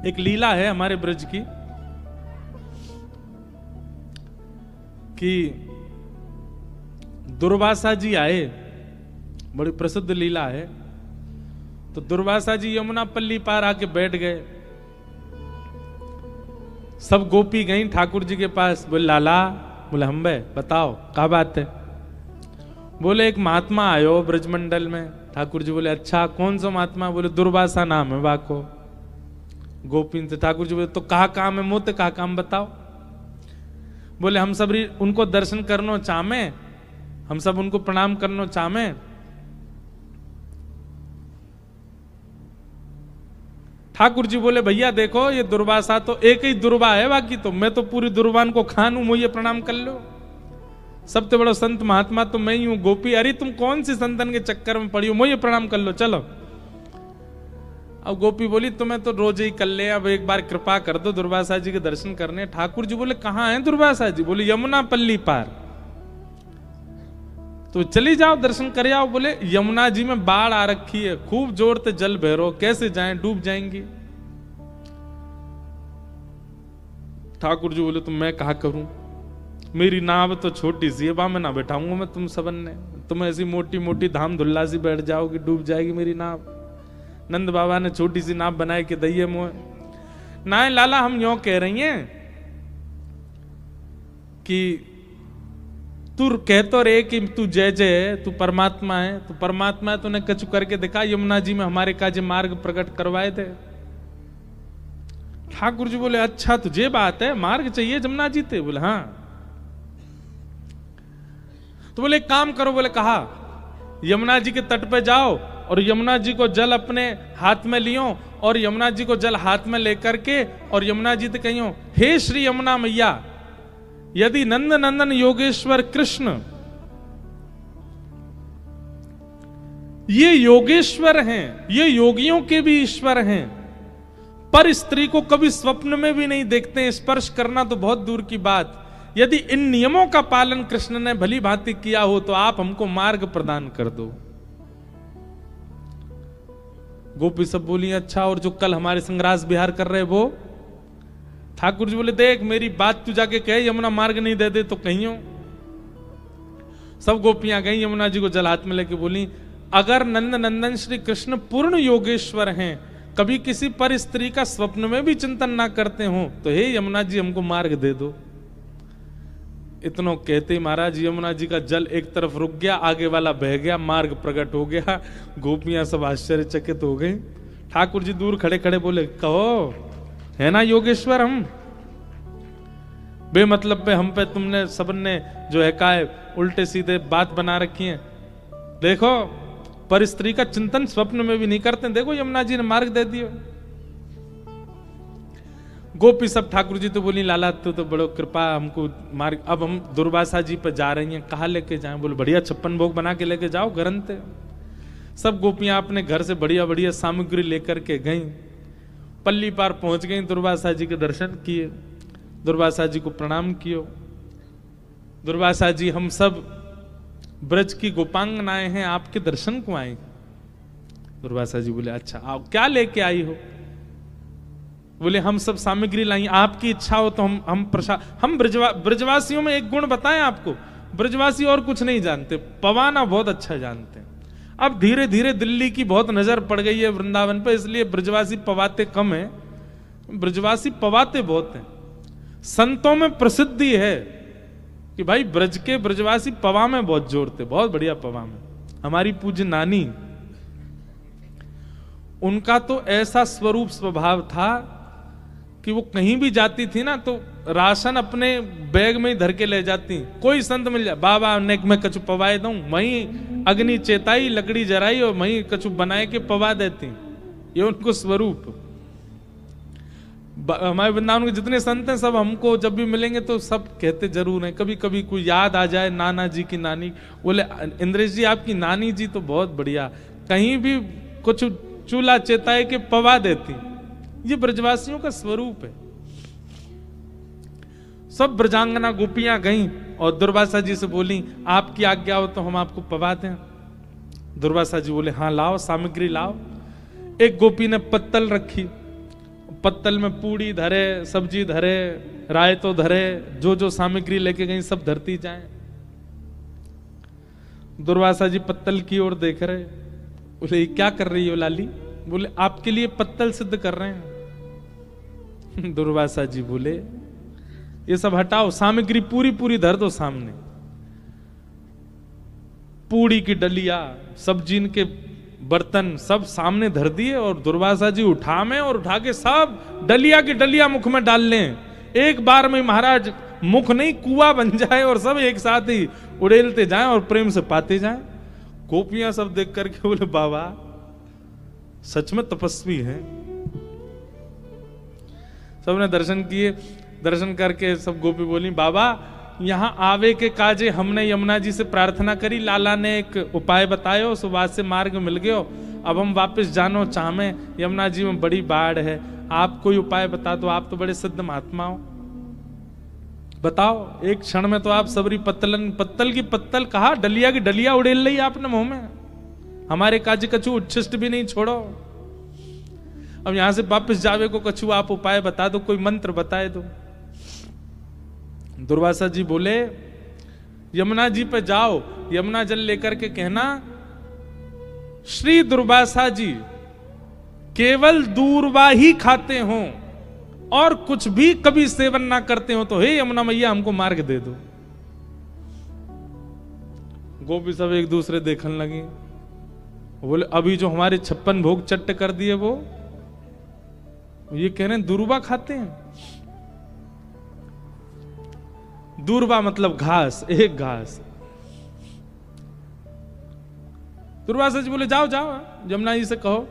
एक लीला है हमारे ब्रज की कि दुर्वासा जी आए, बड़ी प्रसिद्ध लीला है। तो दुर्वासा जी यमुना पल्ली पार आके बैठ गए। सब गोपी गई ठाकुर जी के पास, बोले लाला, बोले हम बे बताओ क्या बात है। बोले एक महात्मा आयो ब्रजमंडल में। ठाकुर जी बोले अच्छा कौन सा महात्मा। बोले दुर्वासा नाम है वाको। गोपी से ठाकुर जी बोले तो कहा काम है, मोते कहा काम बताओ। बोले हम सब उनको दर्शन करनो चामे, हम सब उनको प्रणाम करनो चामे। ठाकुर जी बोले भैया देखो ये दुर्वासा तो एक ही दुर्वा है, बाकी तो मैं तो पूरी दुर्वान को खान हूं, मुझे प्रणाम कर लो। सबसे बड़ा संत महात्मा तो मैं ही हूं। गोपी अरे तुम कौन सी संतन के चक्कर में पड़ी हो, मुझे प्रणाम कर लो चलो। अब गोपी बोली तुम्हें तो रोज ही कर ले, अब एक बार कृपा कर दो दुर्वासा जी के दर्शन करने। ठाकुर जी बोले कहां है दुर्वासा जी। बोले यमुना पल्ली पार। तो चली जाओ दर्शन कर आओ। बोले यमुना जी में बाढ़ आ रखी है, खूब जोर से जल बह, कैसे जाएं, डूब जाएंगी। ठाकुर जी बोले तो मैं कहा करूं, मेरी नाव तो छोटी सी है, वहां में ना बैठाऊंगा मैं तुम सबन ने। तुम ऐसी मोटी मोटी धाम धुल्ला सी बैठ जाओगी, डूब जाएगी मेरी नाव। नंद बाबा ने छोटी सी नाव बनाई के दइये मोह। ना लाला हम यूं कह रही हैं कि तू कह तो रे कि तू जय जय, तू परमात्मा है, तू परमात्मा है, तूने कछु करके दिखा यमुना जी में हमारे काजे मार्ग प्रकट करवाए थे। ठाकुर जी बोले अच्छा तुझे बात है, मार्ग चाहिए यमुना जी थे। बोले हाँ। तो बोले एक काम करो। बोले कहा यमुना जी के तट पे जाओ और यमुना जी को जल अपने हाथ में लियो और यमुना जी को जल हाथ में लेकर के और यमुना जी से कहियो हे श्री यमुना मैया, यदि नंद नंदन योगेश्वर कृष्ण ये योगेश्वर हैं, ये योगियों के भी ईश्वर हैं, पर स्त्री को कभी स्वप्न में भी नहीं देखते हैं, स्पर्श करना तो बहुत दूर की बात। यदि इन नियमों का पालन कृष्ण ने भली भांति किया हो तो आप हमको मार्ग प्रदान कर दो। गोपी सब बोली अच्छा और जो कल हमारे संग्रास विहार कर रहे वो। ठाकुर जी बोले देख मेरी बात तू जाके कहे यमुना मार्ग नहीं दे दे तो कहियो। सब गोपियां गई यमुना जी को जल हाथ में लेके बोली अगर नंद नंदन श्री कृष्ण पूर्ण योगेश्वर हैं, कभी किसी पर स्त्री का स्वप्न में भी चिंतन ना करते हो तो हे यमुना जी हमको मार्ग दे दो। इतनो कहते ही महाराज यमुना जी का जल एक तरफ रुक गया, आगे वाला बह गया, मार्ग प्रकट हो गया। गोपियां सब आश्चर्यचकित हो गई। ठाकुर जी दूर खड़े खड़े बोले कहो है ना योगेश्वर हम, बेमतलब पे हम पे तुमने सबने जो है का उल्टे सीधे बात बना रखी है। देखो पर स्त्री का चिंतन स्वप्न में भी नहीं करते, देखो यमुना जी ने मार्ग दे दिया। गोपी सब ठाकुर जी तो बोली लाला तो बड़ो कृपा हमको मार्ग। अब हम दुर्वासा जी पर जा रही हैं, कहाँ लेके जाएं। बोले बढ़िया 56 भोग बना के लेके जाओ गरंते। सब गोपियां अपने घर से बढ़िया बढ़िया सामग्री लेकर के गईं, पल्ली पार पहुंच गई, दुर्वासा जी के दर्शन किए, दुर्वासा जी को प्रणाम कियो। दुर्वासा जी हम सब ब्रज की गोपांगनाएं हैं, आपके दर्शन को आए। दुर्वासा जी बोले अच्छा आप क्या लेके आई हो। बोले हम सब सामग्री लाई, आपकी इच्छा हो तो हम ब्रजवासियों में एक गुण बताएं आपको, ब्रजवासी और कुछ नहीं जानते, पवाना बहुत अच्छा जानते हैं। अब धीरे धीरे दिल्ली की बहुत नजर पड़ गई है वृंदावन पर, इसलिए ब्रजवासी पवाते कम है, ब्रजवासी पवाते बहुत हैं। संतों में प्रसिद्धि है कि भाई ब्रज के ब्रजवासी पवा में बहुत जोड़ते, बहुत बढ़िया पवा में। हमारी पूज्य नानी, उनका तो ऐसा स्वरूप स्वभाव था कि वो कहीं भी जाती थी ना तो राशन अपने बैग में ही धर के ले जाती। कोई संत मिल जाए बाबा ने मैं कछु पवाए दूं, वहीं अग्नि चेताई लकड़ी जराई और वहीं कछु बनाए के पवा देती। ये उनको स्वरूप। हमारे वृंदावन के जितने संत हैं सब हमको जब भी मिलेंगे तो सब कहते जरूर हैं, कभी कभी कोई याद आ जाए नाना जी की नानी, बोले इंद्रेश जी आपकी नानी जी तो बहुत बढ़िया, कहीं भी कुछ चूल्हा चेताए के पवा देती। ये ब्रजवासियों का स्वरूप है। सब ब्रजांगना गोपियां गईं और दुर्वासा जी से बोली आपकी आज्ञा हो तो हम आपको पवा दें। दुर्वासा जी बोले हाँ लाओ सामग्री लाओ। एक गोपी ने पत्तल रखी, पत्तल में पूड़ी धरे, सब्जी धरे, रायतो धरे, जो सामग्री लेके गई सब धरती जाए। दुर्वासा जी पत्तल की ओर देख रहे, बोले क्या कर रही हो लाली? बोले आपके लिए पत्तल सिद्ध कर रहे हैं। दुर्वासा जी बोले ये सब हटाओ, सामग्री पूरी पूरी धर दो सामने। पूड़ी की डलिया, सब्जी के बर्तन सब सामने धर दिए और दुर्वासा जी उठा में और उठा के सब डलिया की डलिया मुख में डाल लें। एक बार में महाराज मुख नहीं कुआं बन जाए और सब एक साथ ही उड़ेलते जाएं और प्रेम से पाते जाएं। गोपियां सब देख करके बोले बाबा सच में तपस्वी हैं। सबने दर्शन किए, दर्शन करके सब गोपी बोली बाबा यहाँ आवे के काजे हमने यमुना जी से प्रार्थना करी, लाला ने एक उपाय बतायो, सुबह से मार्ग मिल गयो, अब हम वापस जानो चाहे, यमुना जी में बड़ी बाढ़ है, आप कोई उपाय बता दो, आप तो बड़े सिद्ध महात्मा हो, बताओ। एक क्षण में तो आप सबरी पत्तल की पत्तल कहा, डलिया की डलिया उड़ेल ली आपने मुंह में, हमारे काज कछु उच्छिष्ट भी नहीं छोड़ो। अब यहां से वापस जावे को कछु आप उपाय बता दो, कोई मंत्र बताए दो। दुर्वासा जी बोले यमुना जी पे जाओ, यमुना जल लेकर के कहना श्री दुर्वासा जी केवल दूरवा ही खाते हो और कुछ भी कभी सेवन ना करते हो, तो हे यमुना मैया हमको मार्ग दे दो। गोपी सब एक दूसरे देखने लगे, बोले अभी जो हमारे 56 भोग चट्ट कर दिए वो ये कह रहे हैं दूरवा खाते हैं। दूरवा मतलब घास, एक घास। दुर्वासा जी बोले जाओ जाओ यमुना जी से कहो।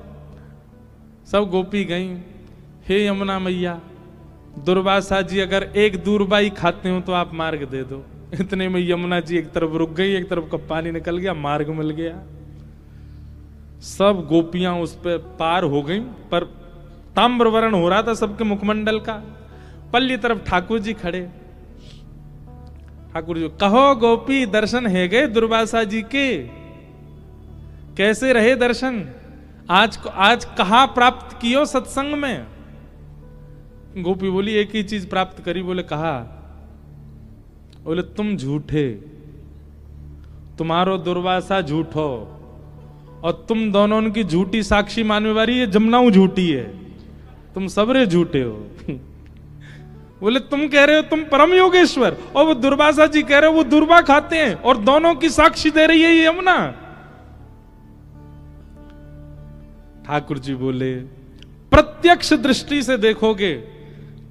सब गोपी गई, हे यमुना मैया दुर्वासा जी अगर एक दूरवा ही खाते हो तो आप मार्ग दे दो। इतने में यमुना जी एक तरफ रुक गई, एक तरफ का पानी निकल गया, मार्ग मिल गया। सब गोपियां उस पर पार हो गई, पर ताम्रवर्ण हो रहा था सबके मुखमंडल का। पल्ली तरफ ठाकुर जी खड़े। ठाकुर जी कहो गोपी दर्शन है गए दुर्वासा जी के, कैसे रहे दर्शन? आज कहां प्राप्त कियो सत्संग में? गोपी बोली एक ही चीज प्राप्त करी। बोले कहा? बोले तुम झूठे, तुम्हारो दुर्वासा झूठो और तुम दोनों की झूठी साक्षी मानने वाली ये जमुनाऊ झूठी है, तुम सबरे झूठे हो। बोले तुम कह रहे हो तुम परम योगेश्वर और वो दुर्वासा जी कह रहे हो वो दुर्वा खाते हैं और दोनों की साक्षी दे रही है ये यमुना। ठाकुर जी बोले प्रत्यक्ष दृष्टि से देखोगे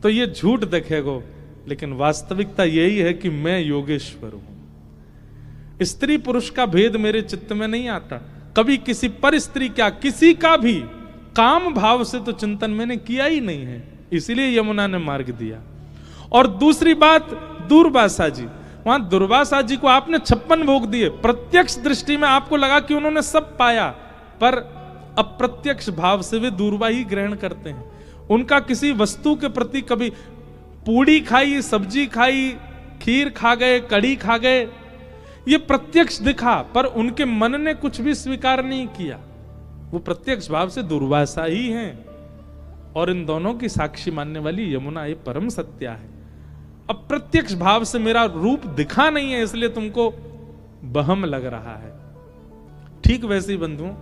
तो ये झूठ दिखेगा, लेकिन वास्तविकता यही है कि मैं योगेश्वर हूं। स्त्री पुरुष का भेद मेरे चित्त में नहीं आता। कभी किसी पर स्त्री क्या किसी का भी काम भाव से तो चिंतन मैंने किया ही नहीं है, इसीलिए यमुना ने मार्ग दिया। और दूसरी बात दुर्वासा जी, वहां दुर्वासा जी को आपने 56 भोग दिए, प्रत्यक्ष दृष्टि में आपको लगा कि उन्होंने सब पाया, पर अप्रत्यक्ष भाव से वे दूरवा ही ग्रहण करते हैं। उनका किसी वस्तु के प्रति कभी पूड़ी खाई, सब्जी खाई, खीर खा गए, कड़ी खा गए, ये प्रत्यक्ष दिखा, पर उनके मन ने कुछ भी स्वीकार नहीं किया। वो प्रत्यक्ष भाव से दुर्वासा ही हैं और इन दोनों की साक्षी मानने वाली यमुना ये परम सत्या है। अप्रत्यक्ष भाव से मेरा रूप दिखा नहीं है, इसलिए तुमको बहम लग रहा है। ठीक वैसे ही बंधुओं,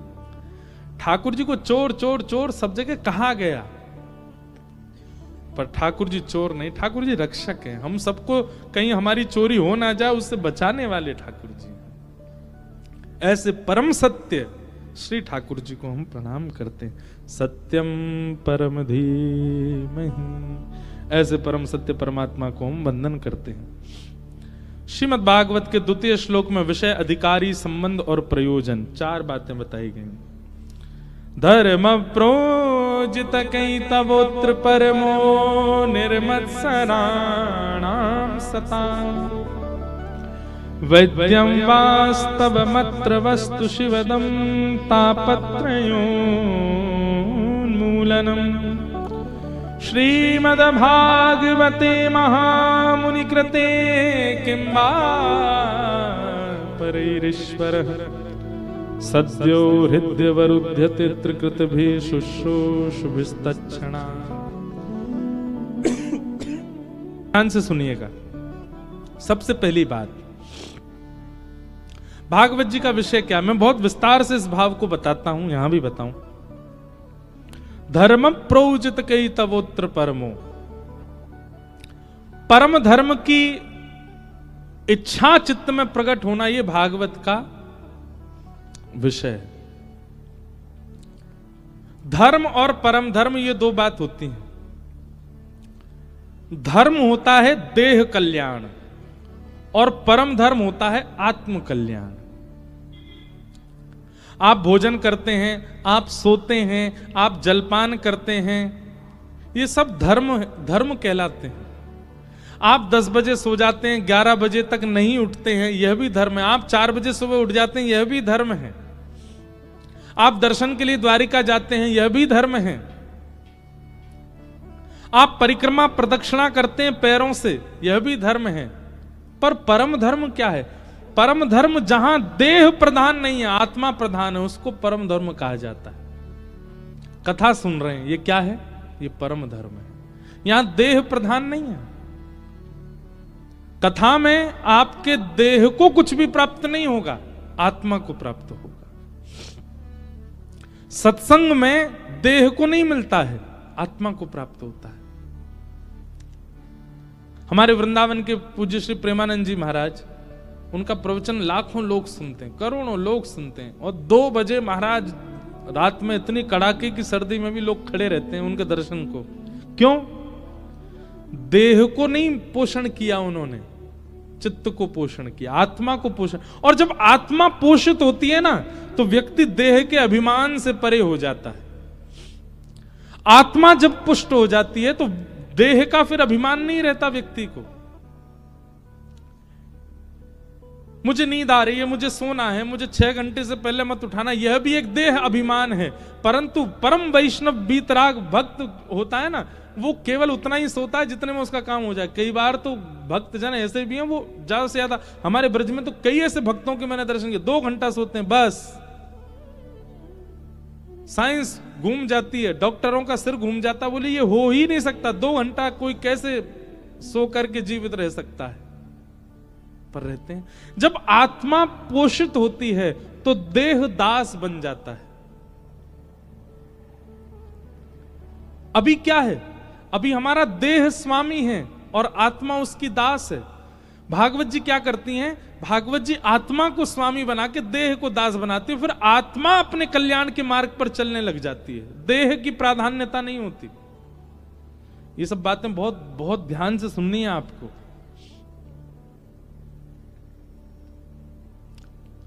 ठाकुर जी को चोर चोर चोर सब जगह कहा गया, पर ठाकुर जी चोर नहीं, ठाकुर जी रक्षक हैं। हम सबको कहीं हमारी चोरी हो ना जाए उससे बचाने वाले ठाकुर जी। ऐसे परम सत्य श्री ठाकुर जी को हम प्रणाम करते हैं। सत्यम परम धीमहि, ऐसे परम सत्य परमात्मा को हम वंदन करते हैं। श्रीमद् भागवत के 2 श्लोक में विषय, अधिकारी, संबंध और प्रयोजन 4 बातें बताई गई। धर्म प्रोजित कैतवोत्र परमो निर्मत्सराणां सता वैद्यं वास्तवमत्र वस्तु शिवदं तापत्रयोन्मूलनम् श्रीमद्भागवते महामुनिकृते किं वा परैरीश्वरः सद्यो हृद्यवरुध्यते त्रिकृतभिः शुश्रूषुभिस्तच्छणात्। ध्यान से सुनिएगा। सबसे पहली बात, भागवत जी का विषय क्या, मैं बहुत विस्तार से इस भाव को बताता हूं, यहां भी बताऊं। धर्म प्रोजित कई तवोत्र परमो, परम धर्म की इच्छा चित्त में प्रकट होना, यह भागवत का विषय है। धर्म और परम धर्म ये दो बात होती हैं। धर्म होता है देह कल्याण और परम धर्म होता है आत्म कल्याण। आप भोजन करते हैं, आप सोते हैं, आप जलपान करते हैं, ये सब धर्म कहलाते हैं। आप 10 बजे सो जाते हैं, 11 बजे तक नहीं उठते हैं, यह भी धर्म है। आप 4 बजे सुबह उठ जाते हैं, यह भी धर्म है। आप दर्शन के लिए द्वारिका जाते हैं, यह भी धर्म है। आप परिक्रमा प्रदक्षिणा करते हैं पैरों से, यह भी धर्म है। पर परम धर्म क्या है? परम धर्म जहां देह प्रधान नहीं है, आत्मा प्रधान है, उसको परम धर्म कहा जाता है। कथा सुन रहे हैं, ये क्या है? ये परम धर्म है। यहां देह प्रधान नहीं है। कथा में आपके देह को कुछ भी प्राप्त नहीं होगा, आत्मा को प्राप्त होगा। सत्संग में देह को नहीं मिलता है, आत्मा को प्राप्त होता है। हमारे वृंदावन के पूज्य श्री प्रेमानंद जी महाराज, उनका प्रवचन लाखों लोग सुनते हैं, करोड़ों लोग सुनते हैं। और 2 बजे महाराज रात में इतनी कड़ाके की सर्दी में भी लोग खड़े रहते हैं उनके दर्शन को। क्यों? देह को नहीं पोषण किया उन्होंने, चित्त को पोषण किया, आत्मा को पोषण। और जब आत्मा पोषित होती है ना, तो व्यक्ति देह के अभिमान से परे हो जाता है। आत्मा जब पुष्ट हो जाती है तो देह का फिर अभिमान नहीं रहता व्यक्ति को। मुझे नींद आ रही है, मुझे सोना है, मुझे 6 घंटे से पहले मत उठाना, यह भी एक देह अभिमान है। परंतु परम वैष्णव बीतराग भक्त होता है ना, वो केवल उतना ही सोता है जितने में उसका काम हो जाए। कई बार तो भक्त जन ऐसे भी हैं, वो ज्यादा से ज्यादा, हमारे ब्रज में तो कई ऐसे भक्तों के मैंने दर्शन किए, 2 घंटा सोते हैं बस। साइंस घूम जाती है, डॉक्टरों का सिर घूम जाता, बोले ये हो ही नहीं सकता, 2 घंटा कोई कैसे सो करके जीवित रह सकता है? पर रहते हैं। जब आत्मा पोषित होती है तो देह दास बन जाता है। अभी क्या है? अभी हमारा देह स्वामी है और आत्मा उसकी दास है। भागवत जी क्या करती हैं? भागवत जी आत्मा को स्वामी बना के देह को दास बनाती है, फिर आत्मा अपने कल्याण के मार्ग पर चलने लग जाती है। देह की प्राधान्यता नहीं होती। ये सब बातें बहुत बहुत ध्यान से सुननी है आपको।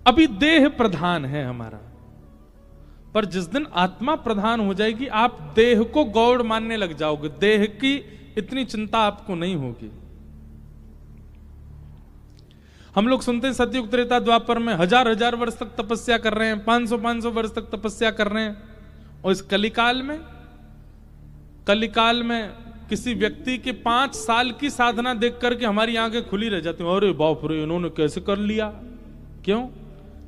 अभी देह प्रधान है हमारा, पर जिस दिन आत्मा प्रधान हो जाएगी, आप देह को गौड़ मानने लग जाओगे, देह की इतनी चिंता आपको नहीं होगी। हम लोग सुनते हैं सतयुग त्रेता द्वापर में 1000 वर्ष तक तपस्या कर रहे हैं, 500 वर्ष तक तपस्या कर रहे हैं। और इस कलिकाल में किसी व्यक्ति के 5 साल की साधना देख करके हमारी आंखें खुली रह जाती हैं। अरे बाप रे, इन्होंने कैसे कर लिया? क्यों?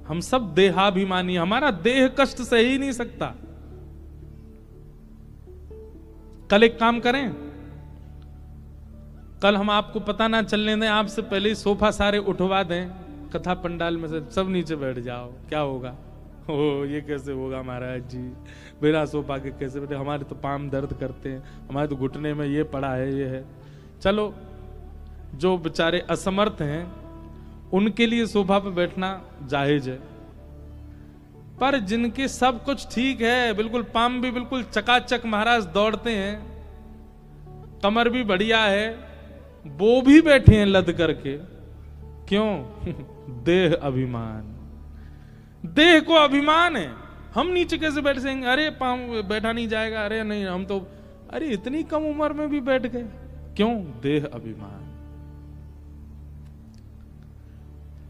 हम सब देहाभिमानी, हमारा देह कष्ट सह ही नहीं सकता। कल एक काम करें, कल हम आपको पता ना चलने दें, आपसे पहले ही सोफा सारे उठवा दें कथा पंडाल में से, सब नीचे बैठ जाओ, क्या होगा? ओ ये कैसे होगा महाराज जी, बिना सोफा के कैसे बैठे? हमारे तो पाम दर्द करते हैं, हमारे तो घुटने में ये पड़ा है, ये है। चलो, जो बेचारे असमर्थ हैं उनके लिए सोफा पे बैठना जायज है, पर जिनके सब कुछ ठीक है, बिल्कुल पाम भी बिल्कुल चकाचक महाराज दौड़ते हैं, कमर भी बढ़िया है, वो भी बैठे हैं लद करके। क्यों? देह अभिमान, देह को अभिमान है। हम नीचे कैसे बैठ सकेंगे? अरे पाम बैठा नहीं जाएगा, अरे नहीं हम तो, अरे इतनी कम उम्र में भी बैठ गए। क्यों? देह अभिमान।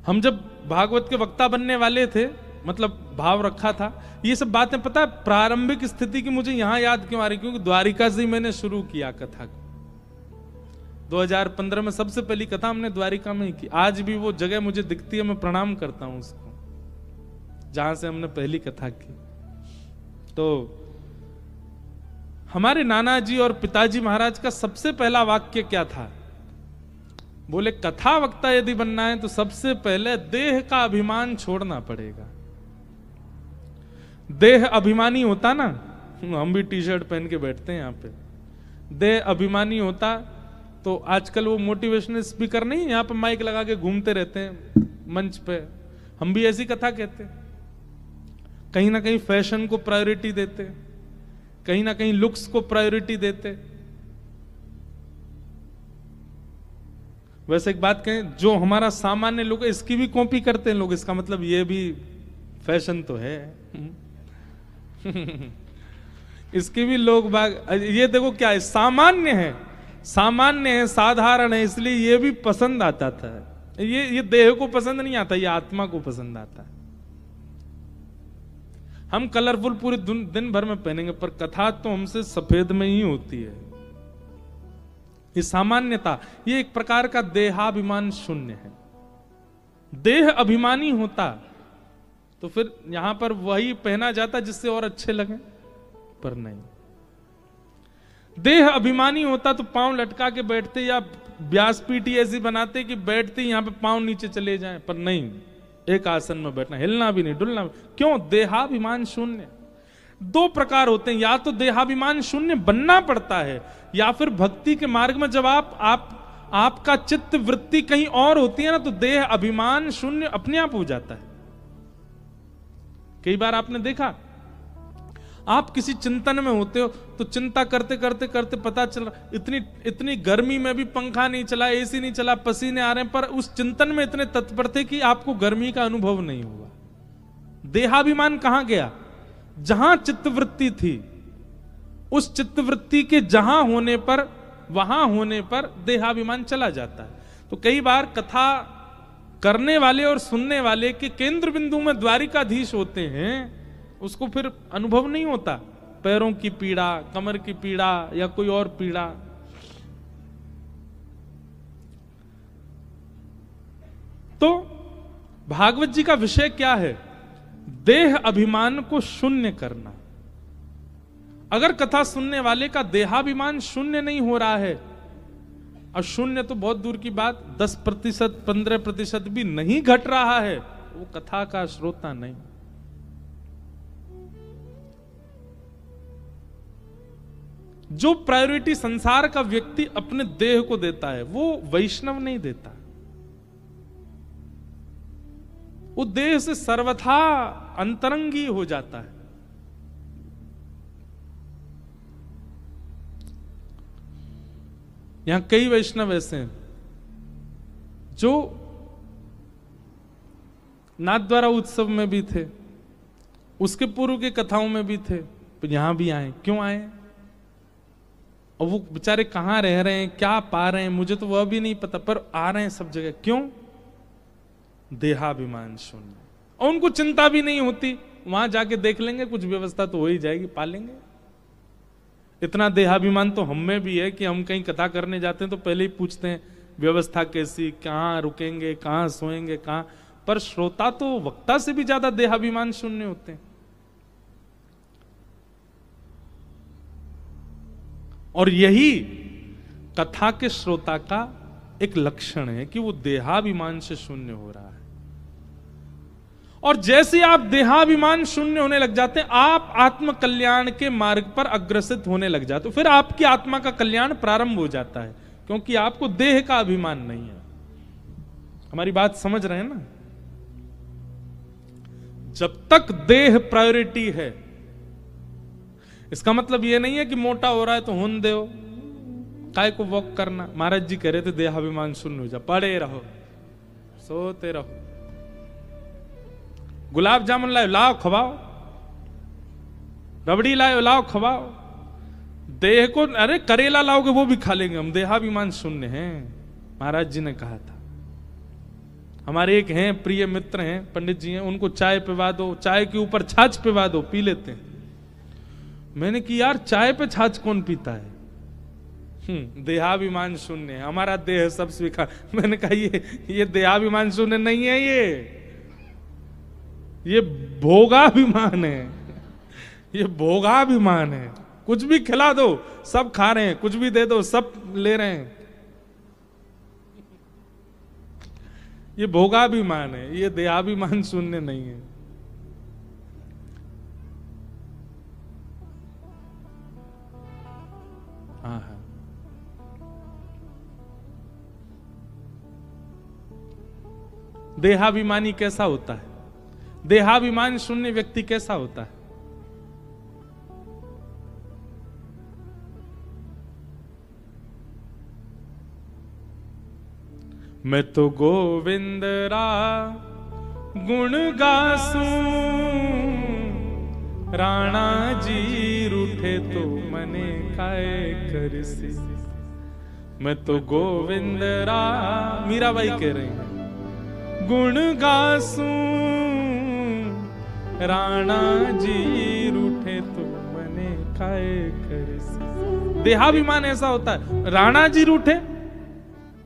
हम जब भागवत के वक्ता बनने वाले थे, मतलब भाव रखा था, ये सब बातें पता है प्रारंभिक स्थिति की मुझे यहां याद क्यों आ रही? क्योंकि द्वारिका से ही मैंने शुरू किया कथा को। 2015 में सबसे पहली कथा हमने द्वारिका में ही की। आज भी वो जगह मुझे दिखती है, मैं प्रणाम करता हूं उसको, जहां से हमने पहली कथा की। तो हमारे नाना जी और पिताजी महाराज का सबसे पहला वाक्य क्या था? बोले कथा वक्ता यदि बनना है तो सबसे पहले देह का अभिमान छोड़ना पड़ेगा। देह अभिमानी होता ना, हम भी टी शर्ट पहन के बैठते हैं यहाँ पे, देह अभिमानी होता तो आजकल वो मोटिवेशनल स्पीकर नहीं यहाँ पे माइक लगा के घूमते रहते हैं मंच पे, हम भी ऐसी कथा कहते। कहीं ना कहीं फैशन को प्रायोरिटी देते, कहीं ना कहीं लुक्स को प्रायोरिटी देते। वैसे एक बात कहें, जो हमारा सामान्य लोग इसकी भी कॉपी करते हैं लोग, इसका मतलब ये भी फैशन तो है। इसकी भी लोग बाग, ये देखो क्या है, सामान्य है, सामान्य है, साधारण है, इसलिए ये भी पसंद आता था। ये देह को पसंद नहीं आता, ये आत्मा को पसंद आता है। हम कलरफुल पूरे दिन भर में पहनेंगे, पर कथा तो हमसे सफेद में ही होती है। ये सामान्यता, ये एक प्रकार का देहाभिमान शून्य है। देह अभिमानी होता तो फिर यहां पर वही पहना जाता जिससे और अच्छे लगे, पर नहीं। देह अभिमानी होता तो पांव लटका के बैठते, या व्यासपीठ ऐसी बनाते कि बैठते यहां पे पांव नीचे चले जाएं, पर नहीं, एक आसन में बैठना, हिलना भी नहीं, डुलना भी। क्यों? देहाभिमान शून्य। दो प्रकार होते हैं, या तो देहाभिमान शून्य बनना पड़ता है, या फिर भक्ति के मार्ग में जब आपका चित्त वृत्ति कहीं और होती है ना, तो देह अभिमान शून्य अपने आप हो जाता है। कई बार आपने देखा, आप किसी चिंतन में होते हो तो चिंता करते करते करते पता चल रहा इतनी गर्मी में भी पंखा नहीं चला, एसी नहीं चला, पसीने आ रहे हैं, पर उस चिंतन में इतने तत्पर थे कि आपको गर्मी का अनुभव नहीं हुआ। देहाभिमान कहां गया? जहां चित्तवृत्ति थी, उस चित्तवृत्ति के जहां होने पर, वहां होने पर देहाभिमान चला जाता है। तो कई बार कथा करने वाले और सुनने वाले के केंद्र बिंदु में द्वारिकाधीश होते हैं, उसको फिर अनुभव नहीं होता पैरों की पीड़ा, कमर की पीड़ा या कोई और पीड़ा। तो भागवत जी का विषय क्या है? देह अभिमान को शून्य करना। अगर कथा सुनने वाले का देहाभिमान शून्य नहीं हो रहा है, और शून्य तो बहुत दूर की बात, 10%, 15% भी नहीं घट रहा है, वो कथा का श्रोता नहीं। जो प्रायोरिटी संसार का व्यक्ति अपने देह को देता है, वो वैष्णव नहीं देता। वो देह से सर्वथा अंतरंगी हो जाता है। यहां कई वैष्णव ऐसे हैं जो नाथद्वारा उत्सव में भी थे, उसके पूर्व के कथाओं में भी थे, तो यहां भी आए। क्यों आए? और वो बेचारे कहां रह रहे हैं, क्या पा रहे हैं, मुझे तो वह भी नहीं पता, पर आ रहे हैं सब जगह। क्यों? देहाभिमान शून्य। और उनको चिंता भी नहीं होती, वहां जाके देख लेंगे, कुछ व्यवस्था तो हो ही जाएगी, पा लेंगे। इतना देहाभिमान तो हम में भी है कि हम कहीं कथा करने जाते हैं तो पहले ही पूछते हैं व्यवस्था कैसी, कहां रुकेंगे, कहां सोएंगे, कहां। पर श्रोता तो वक्ता से भी ज्यादा देहाभिमान शून्य होते हैं। और यही कथा के श्रोता का एक लक्षण है कि वो देहाभिमान से शून्य हो रहा है। और जैसे आप देहाभिमान शून्य होने लग जाते हैं, आप आत्म कल्याण के मार्ग पर अग्रसित होने लग जाते हो। फिर आपकी आत्मा का कल्याण प्रारंभ हो जाता है, क्योंकि आपको देह का अभिमान नहीं है। हमारी बात समझ रहे हैं ना? जब तक देह प्रायोरिटी है, इसका मतलब यह नहीं है कि मोटा हो रहा है तो होने दो, काय को वॉक करना। महाराज जी कह रहे थे देहाभिमान शून्य हो जा, पड़े रहो, सोते रहो। गुलाब जामुन लाओ, लाओ खवाओ, रबड़ी लाओ, लाओ खवाओ। देह को, अरे करेला लाओगे वो भी खा लेंगे हम, देहाभिमान शून्य है, महाराज जी ने कहा था। हमारे एक हैं प्रिय मित्र हैं, पंडित जी हैं, उनको चाय पिवा दो, चाय के ऊपर छाछ पिवा दो, पी लेते हैं। मैंने कि यार चाय पे छाछ कौन पीता है? देहाभिमान शून्य है, हमारा देह सब स्वीकार। मैंने कहा ये देहाभिमान शून्य नहीं है, ये भोगाभिमान है, ये भोगाभिमान है। कुछ भी खिला दो सब खा रहे हैं, कुछ भी दे दो सब ले रहे हैं। ये भोगाभिमान है, ये देहाभिमान शून्य नहीं है। हाँ हाँ, देहाभिमानी कैसा होता है? देहाभिमान शून्य व्यक्ति कैसा होता है? मैं तो गोविंद रा गुण गासूं, राणा जी रूठे तो मने काए करसी। मैं तो गोविंद रा, मीराबाई कह रही है, गुण गासूं, राणा जी रूठे तो मने काए करसी। देहाभिमान ऐसा होता है, राणा जी रूठे,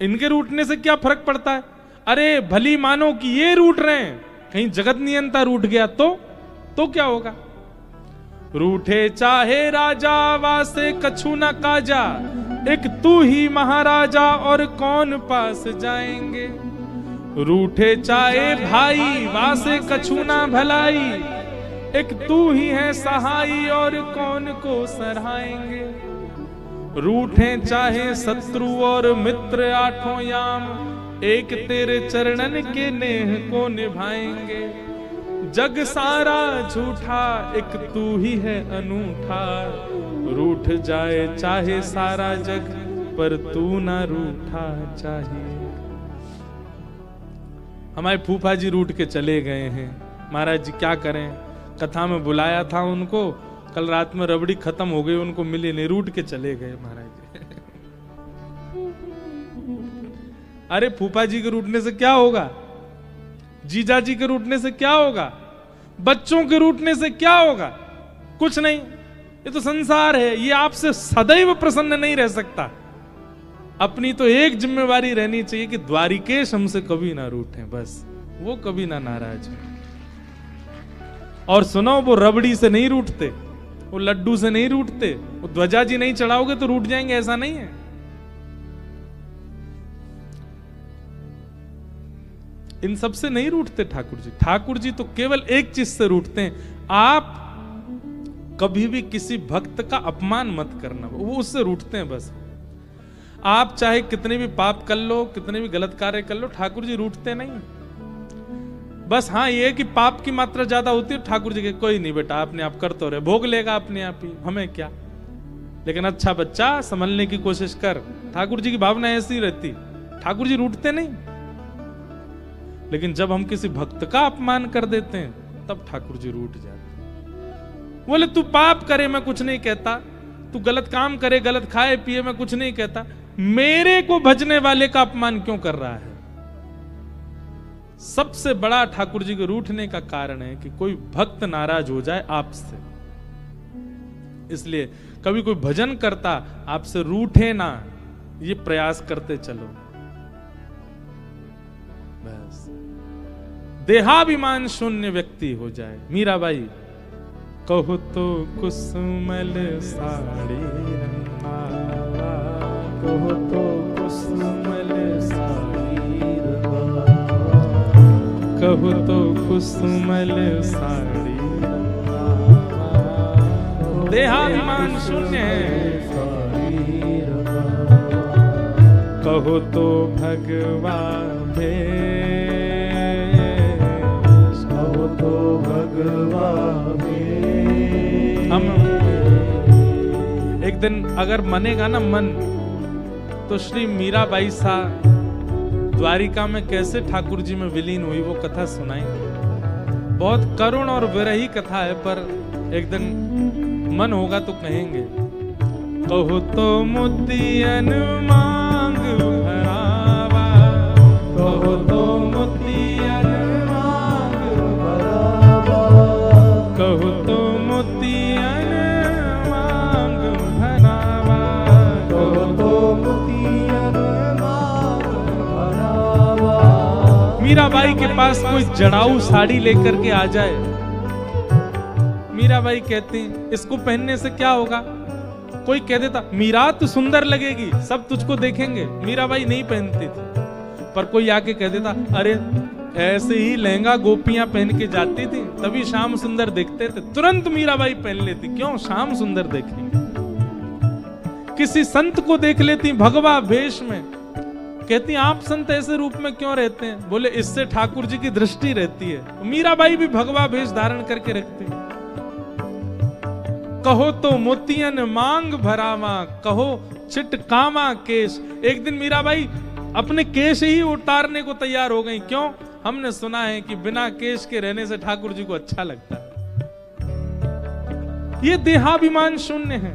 इनके रूठने से क्या फर्क पड़ता है? अरे भली मानो कि ये रूठ रहे हैं, कहीं जगत नियंता रूठ गया तो क्या होगा? रूठे चाहे राजा वासे कछु न काजा, एक तू ही महाराजा और कौन पास जाएंगे। रूठे चाहे भाई वासे कछु ना भलाई, एक तू ही है सहाई और कौन को सराहेंगे। रूठे चाहे शत्रु और मित्र आठों याम, एक तेरे चरणन के नेह को निभाएंगे। जग सारा झूठा एक तू ही है अनूठा, रूठ जाए चाहे सारा जग पर तू ना रूठा चाहिए। हमारे फूफा जी रूठ के चले गए हैं, महाराज जी क्या करें, कथा में बुलाया था उनको, कल रात में रबड़ी खत्म हो गई, उनको मिली नहीं, रूठ के चले गए महाराज जी। अरे फूफा जी के रूठने से क्या होगा, जीजा जी के रूठने से क्या होगा, बच्चों के रूठने से क्या होगा? कुछ नहीं, ये तो संसार है, ये आपसे सदैव प्रसन्न नहीं रह सकता। अपनी तो एक जिम्मेवारी रहनी चाहिए कि द्वारिकेश हमसे कभी ना रूठें, बस वो कभी ना नाराज हो। और सुनो, वो रबड़ी से नहीं रूठते, वो लड्डू से नहीं रूठते, वो ध्वजा जी नहीं चढ़ाओगे तो रूठ जाएंगे, ऐसा नहीं है। इन सब से नहीं रूठते ठाकुर जी। ठाकुर जी तो केवल एक चीज से रूठते हैं, आप कभी भी किसी भक्त का अपमान मत करना, वो उससे रूठते हैं बस। आप चाहे कितने भी पाप कर लो, कितने भी गलत कार्य कर लो, ठाकुर जी रूठते नहीं। बस हाँ ये कि पाप की मात्रा ज्यादा होती है, ठाकुर जी के कोई नहीं बेटा अपने आप कर तो रहे, भोग लेगा अपने आप ही, हमें क्या, लेकिन अच्छा बच्चा संभलने की कोशिश कर। ठाकुर जी की भावना ऐसी रहती, ठाकुर जी रूठते नहीं। लेकिन जब हम किसी भक्त का अपमान कर देते हैं तब ठाकुर जी रूठ जाते। बोले तू पाप करे मैं कुछ नहीं कहता, तू गलत काम करे, गलत खाए पिए मैं कुछ नहीं कहता, मेरे को भजने वाले का अपमान क्यों कर रहा है? सबसे बड़ा ठाकुर जी के रूठने का कारण है कि कोई भक्त नाराज हो जाए आपसे। इसलिए कभी कोई भजन करता आपसे रूठे ना, ये प्रयास करते चलो बस। देहाभिमान शून्य व्यक्ति हो जाए। मीराबाई, कहो तो कुसुमल साड़ी रंगावा, कहो तो कुसुमल साड़ी रंगावा, कहो तो कुसुमल साड़ी रंगावा। देहाभिमान शून्य है। कहो तो भगवा भेष, कहो तो भगवा भेष। हम एक दिन अगर मनेगा ना मन, तो श्री मीराबाई सा द्वारिका में कैसे ठाकुर जी में विलीन हुई वो कथा सुनाएंगे। बहुत करुण और विरही कथा है, पर एक दिन मन होगा तो कहेंगे। कहो तो मोतियन मांग भरावा, कहो तो मोतियन मांग भरावा, कहो तो मोतियन मांग भरावा, कहो तो मोतियन मांग भरावा। मीराबाई के पास कोई जड़ाऊ साड़ी लेकर के आ जाए, मीराबाई कहती इसको पहनने से क्या होगा? कोई कह देता मीरा तू सुंदर लगेगी, सब तुझको देखेंगे, मीराबाई नहीं पहनती थी। पर कोई आके कह देता अरे ऐसे ही लहंगा गोपियां पहन के जाती थी तभी श्याम सुंदर देखते थे, तुरंत मीराबाई पहन लेती, क्यों श्याम सुंदर देखेंगे। किसी संत को देख लेती भगवा वेश में, कहती आप संत ऐसे रूप में क्यों रहते हैं, बोले इससे ठाकुर जी की दृष्टि रहती है। मीराबाई भी भगवा वेश धारण करके रखती। कहो तो मोतियन मांग भरावा, कहो चिटकावा केश। एक दिन मीराबाई अपने केश ही उतारने को तैयार हो गई, क्यों, हमने सुना है कि बिना केश के रहने से ठाकुर जी को अच्छा लगता है। ये देहाभिमान शून्य है।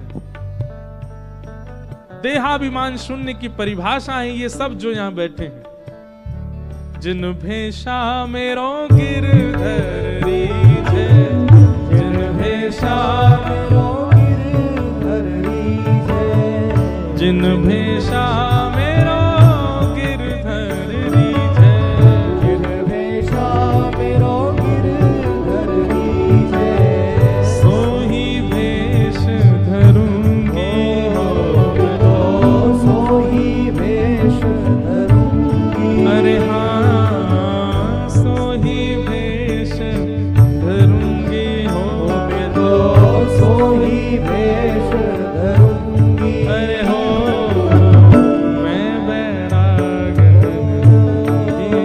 देहाभिमान शून्य की परिभाषा है ये सब जो यहां बैठे हैं। जिन भेषा मेरो गिरधर रीझे, जिन भेषा मेरो गिरधर रीझे, जिन भेषा मेरो गिरधर रीझे, जिन भेषा मेरो गिरधर रीझे, सोही भेष धरूंगी सोही भेष धरूंगी। अरे हाँ सोही भेष धरूंगी हो मैं तो सोही भेष धरूंगी। अरे हो मैं बैराग हूँगी,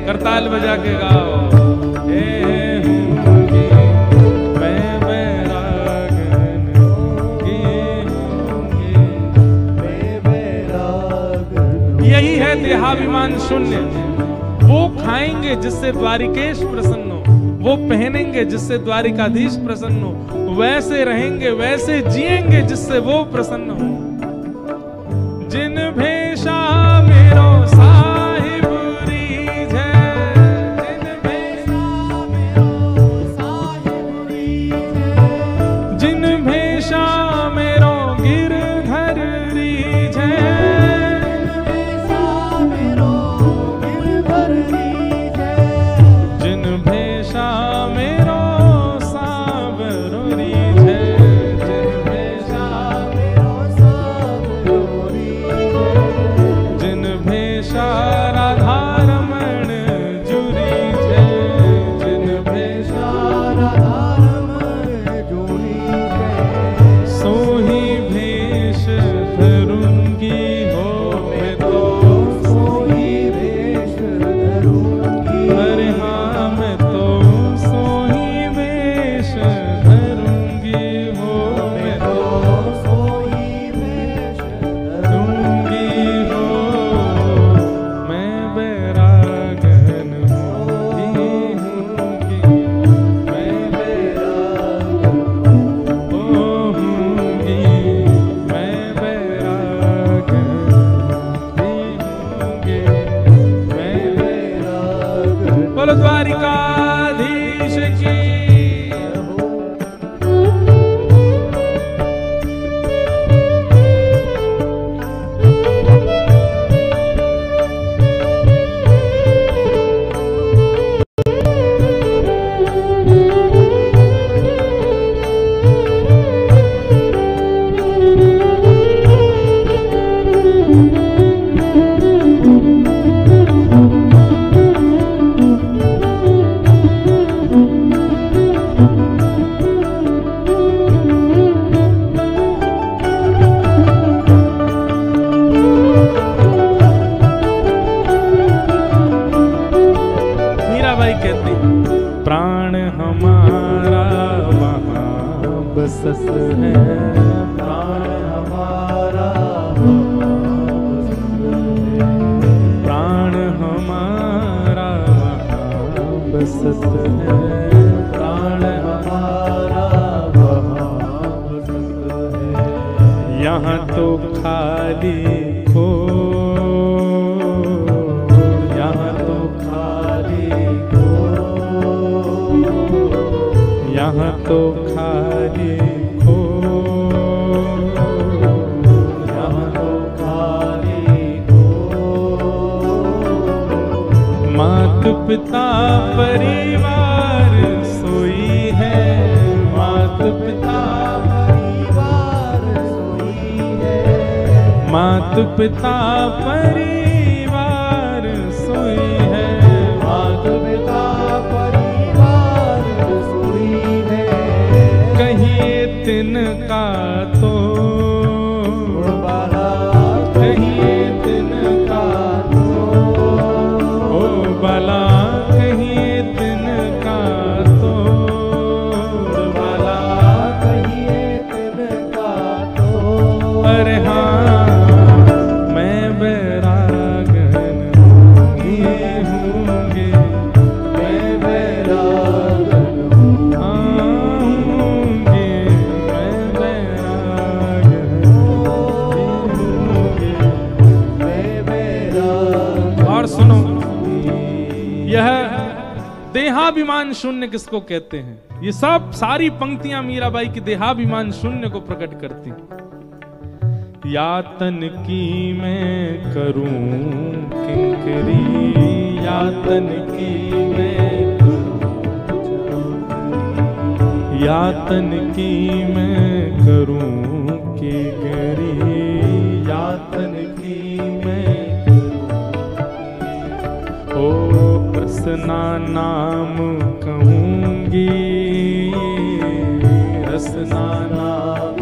करताल बजा के गाओ देहाभिमान शून्य। वो खाएंगे जिससे द्वारिकेश प्रसन्न हो, वो पहनेंगे जिससे द्वारिकाधीश प्रसन्न हो, वैसे रहेंगे वैसे जिएंगे जिससे वो प्रसन्न हो। जिन भेषा मेरो साहिब रीझे, जिन भेषा मेरो साहिब रीझे, जिन भेषा मेरो गिरधर रीझे, जिन भेषा मेरो सावरो रीझे, जिन भेषा मेरो सावरो रीझे, जिन भेषा राधा रमण जुरीझे, जिन भेषा राधा रमण जुरीझे, सोही भेष धरूंगी हो मैं तो सोही भेष धरूंगी। अरे हाँ मैं तो सोही वेश धरूंगी हो मैं तो सोही वेश धरूंगी हो मैं बैरागन होंगी, मैं बैरागन होंगी, मैं बैरागन होंगी, मैं बैरागन। बोलो द्वारिकाधीश की। मीराबाई कहती प्राण हमारा वहाँ बसत है, प्राण हमारा वहाँ बसत है, प्राण हमारा वहाँ बसत है, प्राण हमारा वहाँ बसत है। यहाँ तो खाली खो, यहाँ तो खाली खो, यहाँ तो खाली खो, यहाँ तो खाली खो। मात पिता परिवार सोई है, मात पिता परिवार सोई है, मात पिता परिवार सोई है, मात पिता परिवार सोई है, कहिए तिनका तो बाला कहिए तिनका तो, ओ बाला कहिए तिनका तो, बाला कहिए तिनका तो, अरे हाँ मैं बैरागन ही हूँगी, मैं बैरागन आऊँगी, मैं बैरागन ही हूँगी। मैं बैरागन। और सुनो, यह देहाभिमान शून्य किसको कहते हैं? ये सब सारी पंक्तियां मीराबाई की देहाभिमान शून्य को प्रकट करती हैं। यातन की मैं करूं किंकरी, यातन की मैं यातन की मैं करूं किंकरी, यातन की मैं ओ रसना नाम कहूंगी, रसना नाम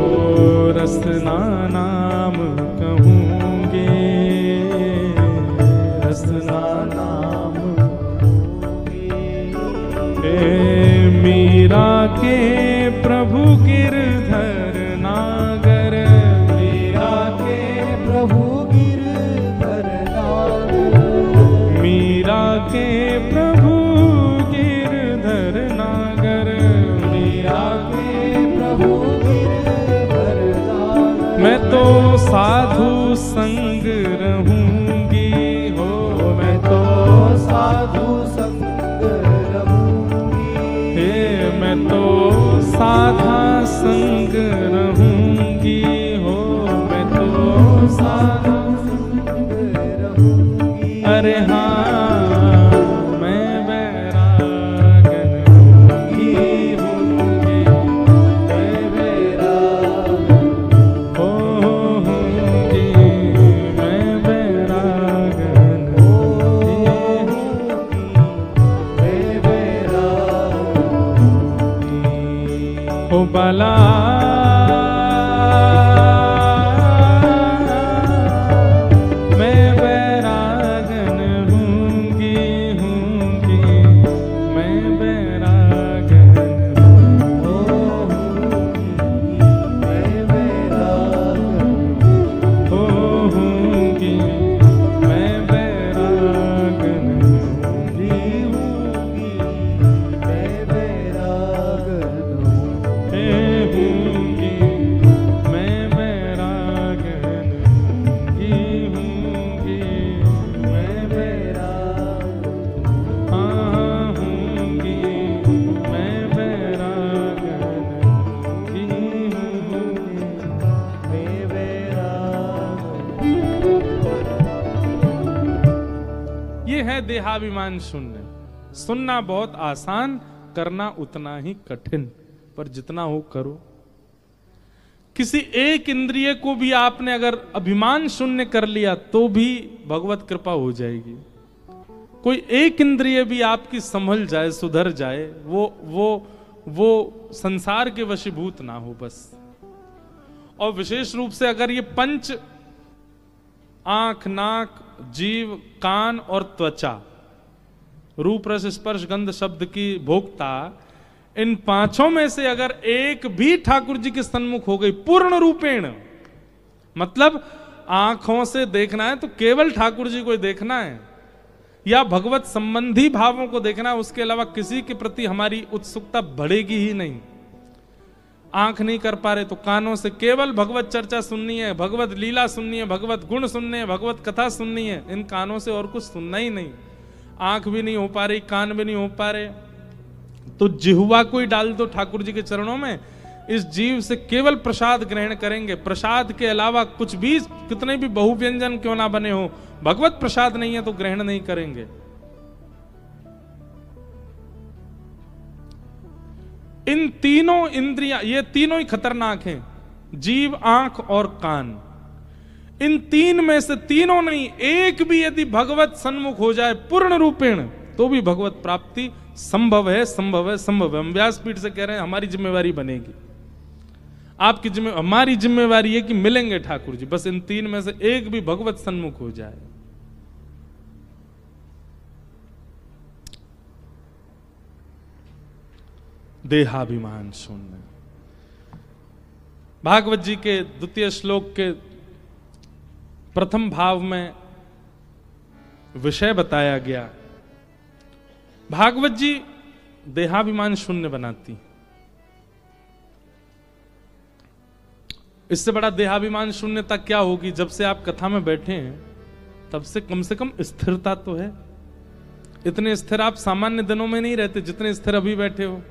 ओ रसना नाम कहूंगी, रसना नाम मीरा के प्रभु गिरधर नागर, मीरा के प्रभु गिरधर नागर, मीरा के प्रभु गिरधर नागर, मीरा के प्रभु गिरधर नागर, मैं तो साधु संग रहूंगी हो, मैं तो साधु संग रहूंगी, हे मैं तो साधा संग रहूंगी हो, मैं तो साधा संग रहूंगी, अरे हाँ मैं बैरागन ही हूँगी, मैं बैरागन ओ हूँगी, मैं बैरागन ही हूँगी, मैं बैरागन। ओ बाला मैं बैरागन हूँगी, हूँगी, मैं बैरागन मैं बैरागन हो हूँगी, मैं बैरागन हूँगी, हूँगी, मैं बैरागन हे हूँगी, मैं बैरागन ही हूँगी, मैं बैरागन हाँ हूँगी, मैं बैरागन ही हूँगी। मैं बैरागन। ये है देहाभिमान शून्य। सुनना बहुत आसान, करना उतना ही कठिन, पर जितना हो करो। किसी एक इंद्रिय को भी आपने अगर अभिमान शून्य कर लिया तो भी भगवत कृपा हो जाएगी। कोई एक इंद्रिय भी आपकी संभल जाए, सुधर जाए, वो संसार के वशीभूत ना हो बस। और विशेष रूप से अगर ये पंच आंख, नाक, जीव, कान और त्वचा, रूप रस स्पर्श गंध शब्द की भोक्ता, इन पांचों में से अगर एक भी ठाकुर जी के सन्मुख हो गई पूर्ण रूपेण, मतलब आंखों से देखना है तो केवल ठाकुर जी को देखना है, या भगवत संबंधी भावों को देखना है, उसके अलावा किसी के प्रति हमारी उत्सुकता बढ़ेगी ही नहीं। आंख नहीं कर पा रहे तो कानों से केवल भगवत चर्चा सुननी है, भगवत लीला सुननी है, भगवत गुण सुनने हैं, भगवत कथा सुननी है। इन कानों से और कुछ सुनना ही नहीं। आंख भी नहीं हो पा रही, कान भी नहीं हो पा रहे, तो जिह्वा को ही डाल दो ठाकुर जी के चरणों में। इस जीव से केवल प्रसाद ग्रहण करेंगे। प्रसाद के अलावा कुछ भी, कितने भी बहुव्यंजन क्यों ना बने हो, भगवत प्रसाद नहीं है तो ग्रहण नहीं करेंगे। इन तीनों इंद्रियां, ये तीनों ही खतरनाक हैं। जीव, आंख और कान, इन तीन में से तीनों नहीं, एक भी यदि भगवत सन्मुख हो जाए पूर्ण रूपेण तो भी भगवत प्राप्ति संभव है, संभव है, संभव है। हम व्यासपीठ से कह रहे हैं हमारी जिम्मेवारी बनेगी, आपकी हमारी जिम्मेवारी है कि मिलेंगे ठाकुर जी, बस इन तीन में से एक भी भगवत सन्मुख हो जाए। देहाभिमान शून्य। भागवत जी के द्वितीय श्लोक के प्रथम भाव में विषय बताया गया। भागवत जी देहाभिमान शून्य बनाती। इससे बड़ा देहाभिमान शून्यता क्या होगी? जब से आप कथा में बैठे हैं तब से कम स्थिरता तो है। इतने स्थिर आप सामान्य दिनों में नहीं रहते जितने स्थिर अभी बैठे हो।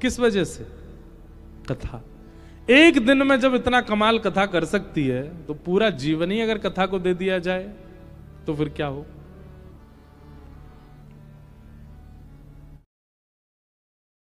किस वजह से? कथा। एक दिन में जब इतना कमाल कथा कर सकती है तो पूरा जीवन ही अगर कथा को दे दिया जाए तो फिर क्या हो?